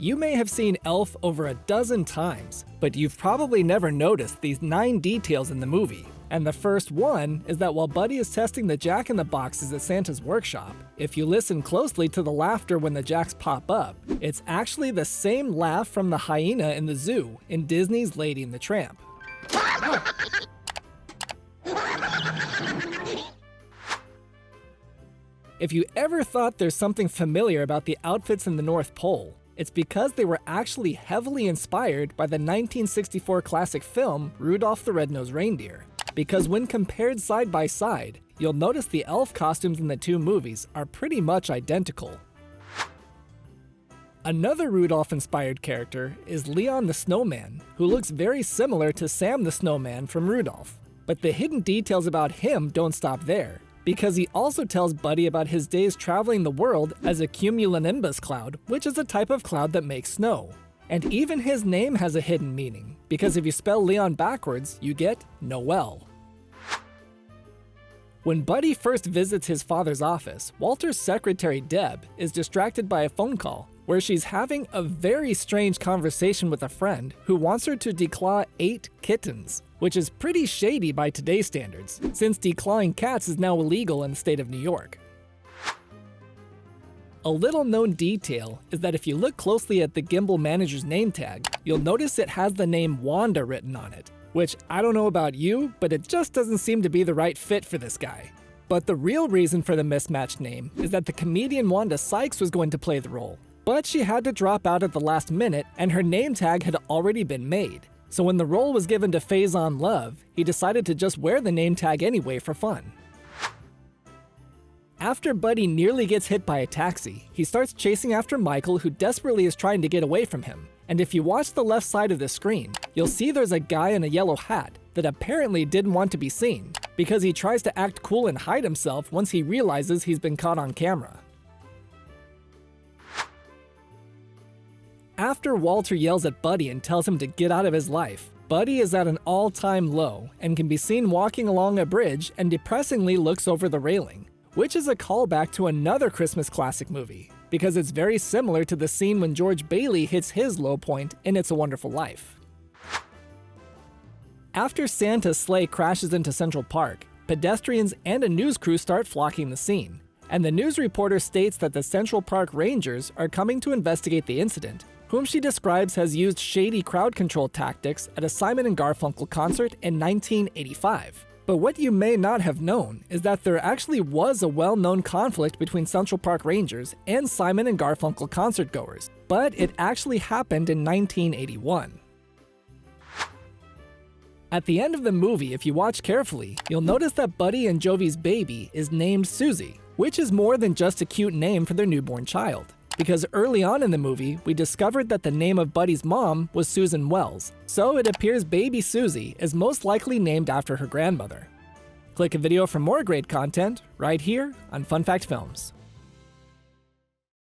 You may have seen Elf over a dozen times, but you've probably never noticed these 9 details in the movie. And the first one is that while Buddy is testing the Jack-in-the-Boxes at Santa's workshop, if you listen closely to the laughter when the Jacks pop up, it's actually the same laugh from the hyena in the zoo in Disney's Lady and the Tramp. If you ever thought there's something familiar about the outfits in the North Pole, it's because they were actually heavily inspired by the 1964 classic film Rudolph the Red-Nosed Reindeer. Because when compared side by side, you'll notice the elf costumes in the 2 movies are pretty much identical. Another Rudolph-inspired character is Leon the Snowman, who looks very similar to Sam the Snowman from Rudolph. But the hidden details about him don't stop there, because he also tells Buddy about his days traveling the world as a cumulonimbus cloud, which is a type of cloud that makes snow. And even his name has a hidden meaning, because if you spell Leon backwards, you get Noel. When Buddy first visits his father's office, Walter's secretary Deb is distracted by a phone call, where she's having a very strange conversation with a friend who wants her to declaw 8 kittens, which is pretty shady by today's standards, since declawing cats is now illegal in the state of New York. A little known detail is that if you look closely at the Gimbel manager's name tag, you'll notice it has the name Wanda written on it, which I don't know about you, but it just doesn't seem to be the right fit for this guy. But the real reason for the mismatched name is that the comedian Wanda Sykes was going to play the role, but she had to drop out at the last minute and her name tag had already been made. So when the role was given to Faison Love, he decided to just wear the name tag anyway for fun. After Buddy nearly gets hit by a taxi, he starts chasing after Michael, who desperately is trying to get away from him. And if you watch the left side of the screen, you'll see there's a guy in a yellow hat that apparently didn't want to be seen, because he tries to act cool and hide himself once he realizes he's been caught on camera. After Walter yells at Buddy and tells him to get out of his life, Buddy is at an all-time low and can be seen walking along a bridge and depressingly looks over the railing, which is a callback to another Christmas classic movie, because it's very similar to the scene when George Bailey hits his low point in It's a Wonderful Life. After Santa's sleigh crashes into Central Park, pedestrians and a news crew start flocking the scene, and the news reporter states that the Central Park Rangers are coming to investigate the incident, whom she describes has used shady crowd control tactics at a Simon & Garfunkel concert in 1985. But what you may not have known is that there actually was a well-known conflict between Central Park Rangers and Simon & Garfunkel concertgoers, but it actually happened in 1981. At the end of the movie, if you watch carefully, you'll notice that Buddy and Jovi's baby is named Susie, which is more than just a cute name for their newborn child. Because early on in the movie, we discovered that the name of Buddy's mom was Susan Wells, so it appears baby Susie is most likely named after her grandmother. Click a video for more great content right here on Fun Fact Films.